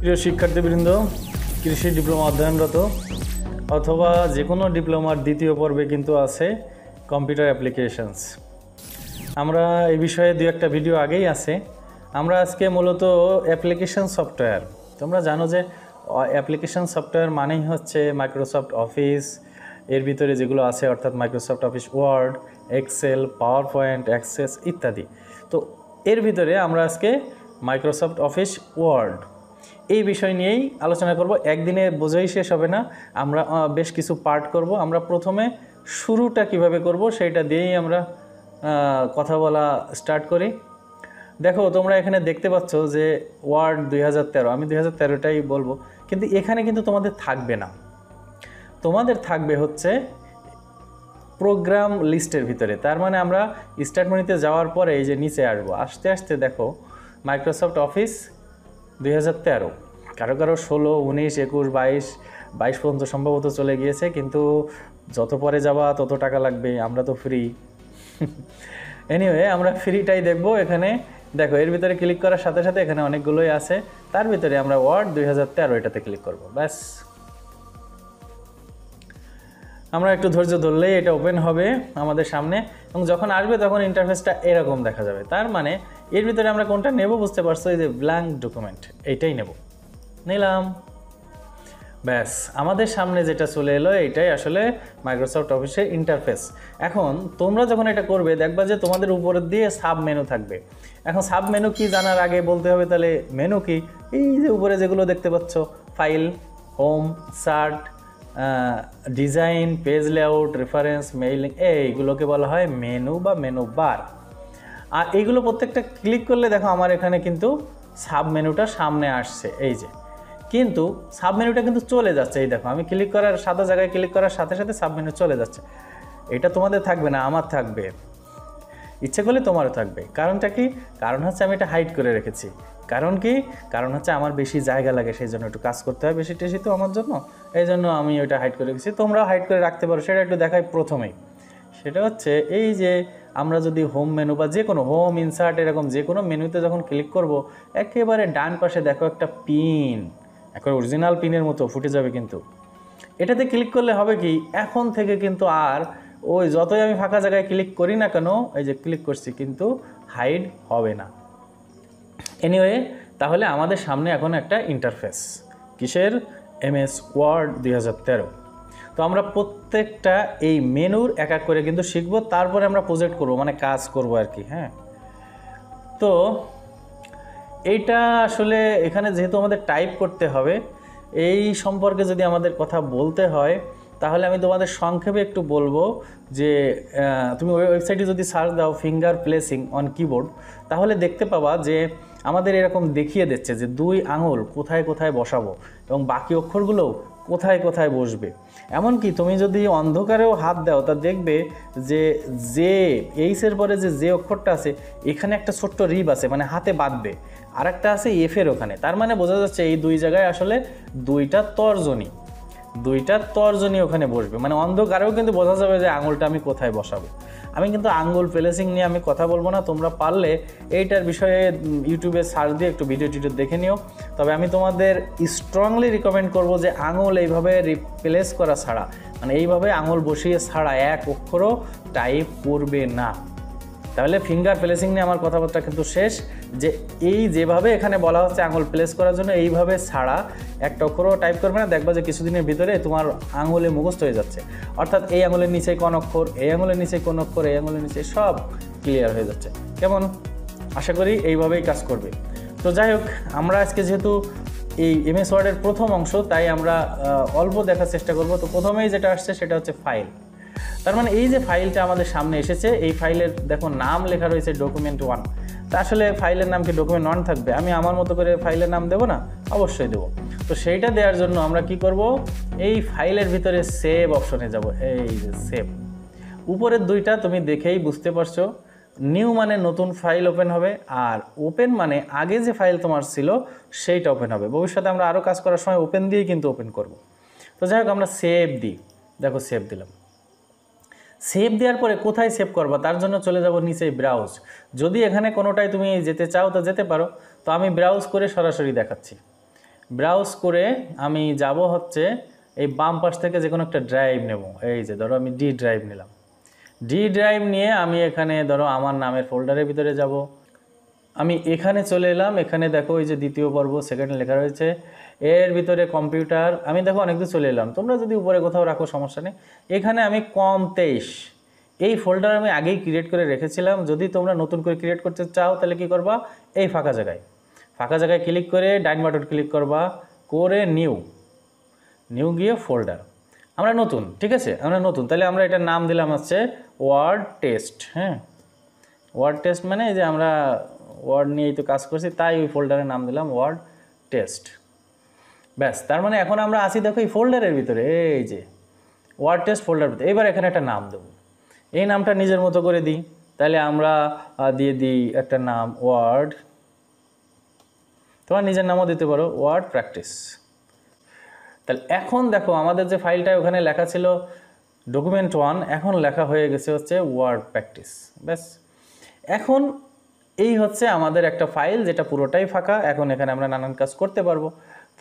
প্রিয় শিক্ষার্থীবৃন্দ, কৃষি ডিপ্লোমা অধ্যয়নরত অথবা যে কোনো ডিপ্লোমার দ্বিতীয় পর্বে কিন্তু আছে কম্পিউটার অ্যাপ্লিকেশনস। আমরা এই বিষয়ে দু একটা ভিডিও আগেই আছে। আমরা আজকে মূলত অ্যাপ্লিকেশন সফটওয়্যার, তোমরা জানো যে অ্যাপ্লিকেশন সফটওয়্যার মানেই হচ্ছে মাইক্রোসফট অফিস, এর ভিতরে যেগুলো আছে অর্থাৎ Microsoft Office Word, Excel, PowerPoint, Access ইত্যাদি। তো এর ভিতরে আমরা আজকে মাইক্রোসফট অফিস ওয়ার্ড এই বিষয় নিয়েই আলোচনা করব। একদিনে বোঝাই শেষ হবে না, আমরা বেশ কিছু পার্ট করব। আমরা প্রথমে শুরুটা কিভাবে করব সেইটা দিয়েই আমরা কথা বলা স্টার্ট করি। দেখো, তোমরা এখানে দেখতে পাচ্ছ যে ওয়ার্ড 2013, আমি 2013টাই বলবো, কিন্তু এখানে কিন্তু তোমাদের থাকবে না, তোমাদের থাকবে হচ্ছে প্রোগ্রাম লিস্টের ভিতরে। তার মানে আমরা স্টার্ট মেনুতে যাওয়ার পরে এই যে নিচে আসবো, আস্তে আস্তে দেখো মাইক্রোসফট অফিস 2013, কারো কারো 16, 19, 21, 22 পর্যন্ত সম্ভবত চলে গিয়েছে, কিন্তু যত পরে যাবা তত টাকা লাগবে, আমরা তো ফ্রি। এনিওয়ে, আমরা ফ্রিটাই দেখব। এখানে দেখো, এর ভিতরে ক্লিক করার সাথে সাথে এখানে অনেকগুলোই আছে, তার ভিতরে আমরা ওয়ার্ড 2013 এটাতে ক্লিক করব। ব্যাস, আমরা একটু ধৈর্য ধরলেই এটা ওপেন হবে আমাদের সামনে, এবং যখন আসবে তখন ইন্টারফেসটা এরকম দেখা যাবে। তার মানে এর ভিতরে আমরা কোনটা নেব বুঝতে পারছো, এই যে ব্ল্যাঙ্ক ডকুমেন্ট, এইটাই নেব। নিলাম, ব্যাস আমাদের সামনে যেটা চলে এলো এইটাই আসলে মাইক্রোসফট অফিসের ইন্টারফেস। এখন তোমরা যখন এটা করবে দেখবা যে তোমাদের উপরের দিয়ে সাব মেনু থাকবে। এখন সাব মেনু কি জানার আগে বলতে হবে তাহলে মেনু কি। এই যে উপরে যেগুলো দেখতে পাচ্ছ, file, home, shirt, design, page layout, reference, mailing, এইগুলোকে বলা হয় মেনু বা মেনু বার। আর এইগুলো প্রত্যেকটা ক্লিক করলে দেখো আমার এখানে কিন্তু সাব মেনুটা সামনে আসছে, এই যে। কিন্তু সাব মেনুটা কিন্তু চলে যাচ্ছে, এই দেখো আমি ক্লিক করার সাদা জায়গায় ক্লিক করার সাথে সাথে সাব মেনু চলে যাচ্ছে। এটা তোমাদের থাকবে না, আমার থাকবে, ইচ্ছে করলে তোমারও থাকবে। কারণটা কি? কারণ হচ্ছে আমি এটা হাইড করে রেখেছি। কারণ কি? কারণ হচ্ছে আমার বেশি জায়গা লাগে, সেই জন্য একটু কাজ করতে হয় বেশি টেশি তো আমার জন্য, এই জন্য আমি ওইটা হাইড করে রেখেছি। তোমরাও হাইড করে রাখতে পারো, সেটা একটু দেখাই প্রথমেই। সেটা হচ্ছে এই যে আমরা যদি হোম মেনু বা যে কোনো হোম, ইনসার্ট, এরকম যে কোনো মেনুতে যখন ক্লিক করব, একেবারে ডান পাশে দেখো একটা পিন, এখন অরিজিনাল পিনের মতো ফুটে যাবে। কিন্তু এটাতে ক্লিক করলে হবে কি, এখন থেকে কিন্তু আর ওই যতই আমি ফাঁকা জায়গায় ক্লিক করি না কেন, এই যে ক্লিক করছি, কিন্তু হাইড হবে না। এনিওয়ে, তাহলে আমাদের সামনে এখন একটা ইন্টারফেস, কিসের? MS Word 2013। তো আমরা প্রত্যেকটা এই মেনুর এক এক করে কিন্তু শিখবো, তারপরে আমরা প্রজেক্ট করব, মানে কাজ করব আর কি। হ্যাঁ, তো এইটা আসলে এখানে যেহেতু আমাদের টাইপ করতে হবে, এই সম্পর্কে যদি আমাদের কথা বলতে হয় তাহলে আমি তোমাদের সংক্ষেপে একটু বলবো যে তুমি ওয়েবসাইটে যদি সার্চ দাও ফিঙ্গার প্লেসিং অন কিবোর্ড, তাহলে দেখতে পাবা যে আমাদের এরকম দেখিয়ে দিচ্ছে যে 2 আঙুল কোথায় কোথায় বসাবো এবং বাকি অক্ষরগুলোও কোথায় কোথায় বসবে। এমনকি তুমি যদি অন্ধকারেও হাত দাও তা দেখবে যে এইচের পরে যে অক্ষরটা আছে এখানে একটা ছোট্ট রিব আছে, মানে হাতে বাঁধবে, আর একটা আছে এফের ওখানে। তার মানে বোঝা যাচ্ছে এই 2 জায়গায় আসলে 2টা তর্জনী ওখানে বসবে, মানে অন্ধকারেও কিন্তু বোঝা যাবে যে আঙুলটা আমি কোথায় বসাবো। আমি কিন্তু আঙ্গুল প্লেসিং নিয়ে আমি কথা বলবো না, তোমরা পারলে এইটার বিষয়ে ইউটিউবে সার্চ দিয়ে একটু ভিডিও দেখে নিও। তবে আমি তোমাদের স্ট্রংলি রিকমেন্ড করব যে আঙুল এইভাবে রিপ্লেস করা ছাড়া, মানে এইভাবে আঙুল বসিয়ে ছাড়া এক অক্ষরও টাইপ করবে না। তাহলে ফিঙ্গার প্লেসিং নিয়ে আমার কথাবার্তা কিন্তু শেষ। যে এই যেভাবে এখানে বলা হচ্ছে আঙুল প্লেস করার জন্য, এইভাবে ছাড়া একটা অক্ষরও টাইপ করবে না। দেখবা যে কিছুদিনের ভিতরে তোমার আঙুলে মুখস্থ হয়ে যাচ্ছে, অর্থাৎ এই আঙুলের নিচে কোন অক্ষর, এই আঙুলের নিচে কোন অক্ষর, এই আঙুলের নিচে সব ক্লিয়ার হয়ে যাচ্ছে। কেমন? আশা করি এইভাবেই কাজ করবে। তো যাই হোক, আমরা আজকে যেহেতু এই এমএস ওয়ার্ডের প্রথম অংশ, তাই আমরা অল্প দেখার চেষ্টা করব। তো প্রথমেই যেটা আসছে সেটা হচ্ছে ফাইল। তার মানে এই যে ফাইলটা আমাদের সামনে এসেছে, এই ফাইলের দেখো নাম লেখা রয়েছে ডকুমেন্ট 1। তা আসলে ফাইলের নাম কি ডকুমেন্ট 1 থাকবে? আমি আমার মতো করে ফাইলের নাম দেবো না? অবশ্যই দেবো। তো সেইটা দেওয়ার জন্য আমরা কি করব, এই ফাইলের ভিতরে সেভ অপশনে যাব। এই যে সেভ, উপরের 2টা তুমি দেখেই বুঝতে পারছো। নিউ মানে নতুন ফাইল ওপেন হবে, আর ওপেন মানে আগে যে ফাইল তোমার ছিল সেইটা ওপেন হবে। ভবিষ্যতে আমরা আরও কাজ করার সময় ওপেন দিয়েই কিন্তু ওপেন করব। তো যাই হোক, আমরা সেভ দিই। দেখো সেভ দিলাম। সেভ দেওয়ার পরে কোথায় সেভ করবা তার জন্য চলে যাব নিচে ব্রাউজ। যদি এখানে কোনোটাই তুমি যেতে চাও তো যেতে পারো, তো আমি ব্রাউজ করে সরাসরি দেখাচ্ছি। ব্রাউজ করে আমি যাব হচ্ছে এই বাম পাশ থেকে যে কোনো একটা ড্রাইভ নেব। এই যে ধরো আমি ডি ড্রাইভ নিলাম, ডি ড্রাইভ নিয়ে আমি এখানে ধরো আমার নামের ফোল্ডারের ভিতরে যাব। আমি এখানে চলে এলাম, এখানে দেখো এই যে দ্বিতীয় পর্ব সেকেন্ড লেখা রয়েছে, এর ভিতরে কম্পিউটার, আমি দেখো অনেক দূর চলে এলাম। তোমরা যদি উপরে কোথাও রাখো সমস্যা নেই। এখানে আমি COM23 এই ফোল্ডার আমি আগেই ক্রিয়েট করে রেখেছিলাম। যদি তোমরা নতুন করে ক্রিয়েট করতে চাও তাহলে কি করবা, এই ফাঁকা জায়গায় ক্লিক করে ডাইন বাটন ক্লিক করবা, করে নিউ গিয়ে ফোল্ডার, আমরা নতুন, ঠিক আছে, আমরা নতুন, তাহলে আমরা এটার নাম দিলাম হচ্ছে ওয়ার্ড টেস্ট। হ্যাঁ, ওয়ার্ড টেস্ট মানে এই যে আমরা ওয়ার্ড নিয়েই তো কাজ করছি, তাই ওই ফোল্ডারের নাম দিলাম ওয়ার্ড টেস্ট। ব্যাস, তার মানে এখন আমরা আসি দেখো এই ফোল্ডারের ভিতরে, এই যে ওয়ার্ড টেস্ট ফোল্ডার ভিতরে। এবার এখানে একটা নাম দেবো, এই নামটা নিজের মতো করে দিই। তাহলে আমরা দিয়ে দিই একটা নাম ওয়ার্ড, তোমার নিজের নামও দিতে পারো, ওয়ার্ড প্র্যাকটিস। তাহলে এখন দেখো আমাদের যে ফাইলটা ওখানে লেখা ছিল document1, এখন লেখা হয়ে গেছে হচ্ছে ওয়ার্ড প্র্যাকটিস। ব্যাস, এখন এই হচ্ছে আমাদের একটা ফাইল যেটা পুরোটাই ফাঁকা। এখন এখানে আমরা নানান কাজ করতে পারবো।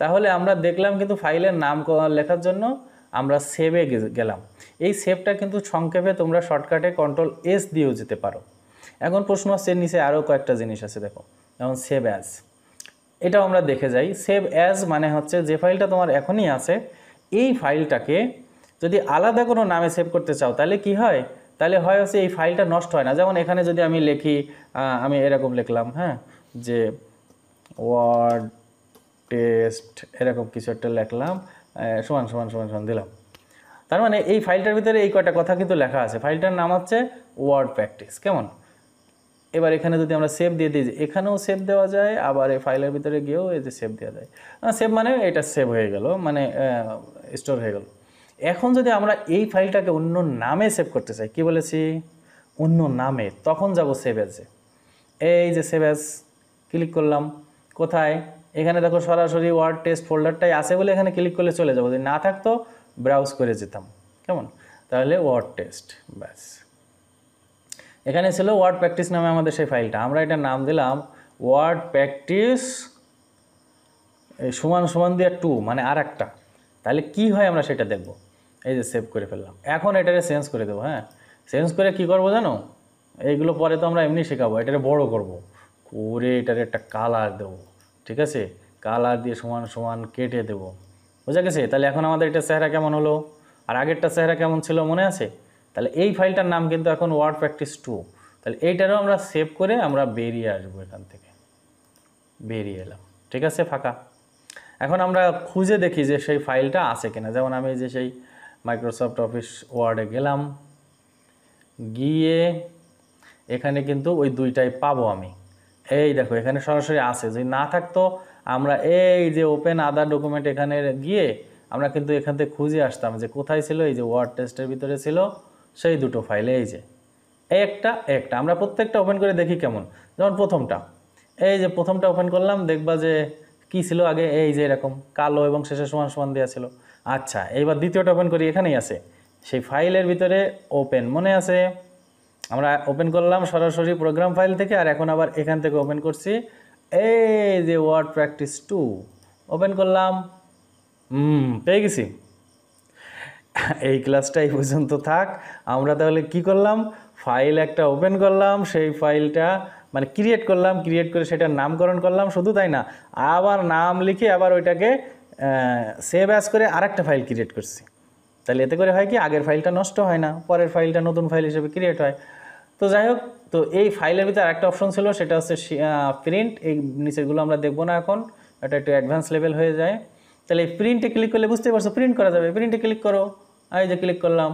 তাহলে আমরা দেখলাম কিন্তু ফাইলের নাম লেখার জন্য আমরা সেভে গেলাম। এই সেভটা কিন্তু সংক্ষেপে তোমরা শর্টকাটে Ctrl+S দিয়েও যেতে পারো। এখন প্রশ্ন হচ্ছে নিচে আরও কয়েকটা জিনিস আছে দেখো, যেমন সেভ অ্যাজ, এটাও আমরা দেখে যাই। সেভ অ্যাজ মানে হচ্ছে যে ফাইলটা তোমার এখনই আছে, এই ফাইলটাকে যদি আলাদা কোনো নামে সেভ করতে চাও তাহলে কি হয়, তাহলে হয় হচ্ছে এই ফাইলটা নষ্ট হয় না। যেমন এখানে যদি আমি লিখি, আমি এরকম লিখলাম, হ্যাঁ, যে ওয়ার্ড টেস্ট এরকম কিছু একটা লিখলাম, সমান সমান সমান সমান দিলাম। তার মানে এই ফাইলটার ভিতরে এই কয়টা কথা কিন্তু লেখা আছে। ফাইলটার নাম হচ্ছে ওয়ার্ড প্র্যাকটিস। কেমন? এবার এখানে যদি আমরা সেভ দিয়ে দিই, এখানেও সেভ দেওয়া যায়, আবার এই ফাইলের ভিতরে গিয়েও এই যে সেভ দেওয়া যায়। সেভ মানে এটা সেভ হয়ে গেল, মানে স্টোর হয়ে গেল। এখন যদি আমরা এই ফাইলটাকে অন্য নামে সেভ করতে চাই, কি বলেছি, অন্য নামে, তখন যাব সেভ অ্যাজে। এই যে সেভ অ্যাজ ক্লিক করলাম, কোথায়, এখানে দেখো সরাসরি ওয়ার্ড টেস্ট ফোল্ডারটাই আছে বলে এখানে ক্লিক করলে চলে যাবো, যদি না থাকতো ব্রাউজ করে যেতাম। কেমন? তাহলে ওয়ার্ড টেস্ট, ব্যাস। এখানে ছিল ওয়ার্ড প্র্যাকটিস নামে আমাদের সেই ফাইলটা, আমরা এটা নাম দিলাম ওয়ার্ড প্র্যাকটিস সমান সমান দিয়ে 2, মানে আর একটা। তাহলে কি হয় আমরা সেটা দেখব। এই যে সেভ করে ফেললাম, এখন এটারে চেঞ্জ করে দেবো। হ্যাঁ, চেঞ্জ করে কি করব জানো, এইগুলো পরে তো আমরা এমনি শেখাবো, এটারে বড় করব, করে এটারে একটা কালার দেবো, ঠিক আছে, কালার দিয়ে সমান সমান কেটে দেবো, বোঝা গেছে? তাহলে এখন আমাদের এটা চেহারা কেমন হলো, আর আগেরটা চেহারা কেমন ছিল মনে আছে? তাহলে এই ফাইলটার নাম কিন্তু এখন ওয়ার্ড প্র্যাকটিস 2। তাহলে এইটারও আমরা সেভ করে আমরা বেরিয়ে আসবো, এখান থেকে বেরিয়ে এলাম, ঠিক আছে, ফাঁকা। এখন আমরা খুঁজে দেখি যে সেই ফাইলটা আছে কিনা। যেমন আমি যে সেই মাইক্রোসফট অফিস ওয়ার্ডে গেলাম, গিয়ে এখানে কিন্তু ওই দুইটাই পাবো আমি। এই দেখো এখানে সরাসরি আছে, যদি না থাকতো আমরা এই যে ওপেন আদার ডকুমেন্ট এখানে গিয়ে আমরা কিন্তু এখান থেকে খুঁজে আসতাম যে কোথায় ছিল। এই যে ওয়ার্ড টেস্টের ভিতরে ছিল সেই দুটো ফাইল, এই যে একটা আমরা প্রত্যেকটা ওপেন করে দেখি কেমন। যেমন প্রথমটা, এই যে প্রথমটা ওপেন করলাম, দেখবা যে কি ছিল আগে, এই যে এরকম কালো এবং শেষে সমান সমান দেওয়া ছিল। আচ্ছা, এইবার দ্বিতীয়টা ওপেন করি, এখানেই আছে সেই ফাইলের ভিতরে ওপেন, মনে আছে? আমরা ওপেন করলাম সরাসরি প্রোগ্রাম ফাইল থেকে, আর এখন আবার এখান থেকে ওপেন করছি, এই যে ওয়ার্ড প্র্যাকটিস 2 ওপেন করলাম, পেয়ে গেছি। এই ক্লাসটা এই পর্যন্ত থাক। আমরা তাহলে কি করলাম, ফাইল একটা ওপেন করলাম, সেই ফাইলটা মানে ক্রিয়েট করলাম, ক্রিয়েট করে সেটার নামকরণ করলাম, শুধু তাই না, আবার নাম লিখে আবার ওইটাকে সেভ অ্যাজ করে আরেকটা ফাইল ক্রিয়েট করছি। তাহলে এতে করে হয় কি, আগের ফাইলটা নষ্ট হয় না, পরের ফাইলটা নতুন ফাইল হিসেবে ক্রিয়েট হয়। তো যাই হোক, তো এই ফাইলের ভিতরে আরেকটা অপশন ছিল, সেটা হচ্ছে প্রিন্ট। এই নিচেরগুলো আমরা দেখবো না এখন, এটা একটু অ্যাডভান্স লেভেল হয়ে যায়। তাহলে এই প্রিন্টে ক্লিক করলে বুঝতে পারছো প্রিন্ট করা যাবে। প্রিন্টে ক্লিক করো, এই যে ক্লিক করলাম,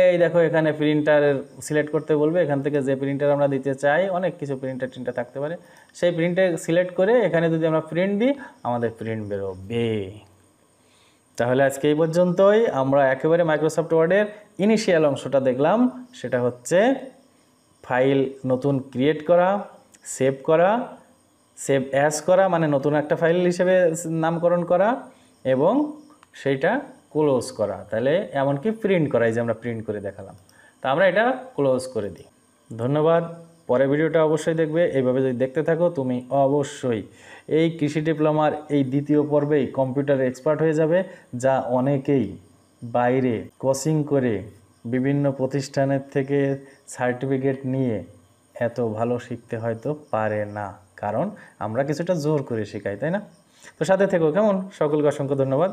এই দেখো এখানে প্রিন্টার সিলেক্ট করতে বলবে, এখান থেকে যে প্রিন্টার আমরা দিতে চাই, অনেক কিছু প্রিন্টার থাকতে পারে, সেই প্রিন্টে সিলেক্ট করে এখানে যদি আমরা প্রিন্ট দিই আমাদের প্রিন্ট বেরোবে। তাহলে আজকে এই পর্যন্তই। আমরা একেবারে মাইক্রোসফট ওয়ার্ডের ইনিশিয়াল অংশটা দেখলাম, সেটা হচ্ছে ফাইল নতুন ক্রিয়েট করা, সেভ করা, সেভ অ্যাজ করা মানে নতুন একটা ফাইল হিসেবে নামকরণ করা, এবং সেইটা ক্লোজ করা। তাহলে এমনকি প্রিন্ট করা, এই যে আমরা প্রিন্ট করে দেখালাম, তা আমরা এটা ক্লোজ করে দিই। ধন্যবাদ। পরের ভিডিওটা অবশ্যই দেখবে। এইভাবে যদি দেখতে থাকো তুমি অবশ্যই এই কৃষি ডিপ্লোমার এই দ্বিতীয় পর্বেই কম্পিউটার এক্সপার্ট হয়ে যাবে, যা অনেকেই বাইরে কোচিং করে বিভিন্ন প্রতিষ্ঠানের থেকে সার্টিফিকেট নিয়ে এত ভালো শিখতে হয়তো পারে না, কারণ আমরা কিছুটা জোর করে শেখাই, তাই না? তো সাথে থেকো কেমন। সকলকে অসংখ্য ধন্যবাদ।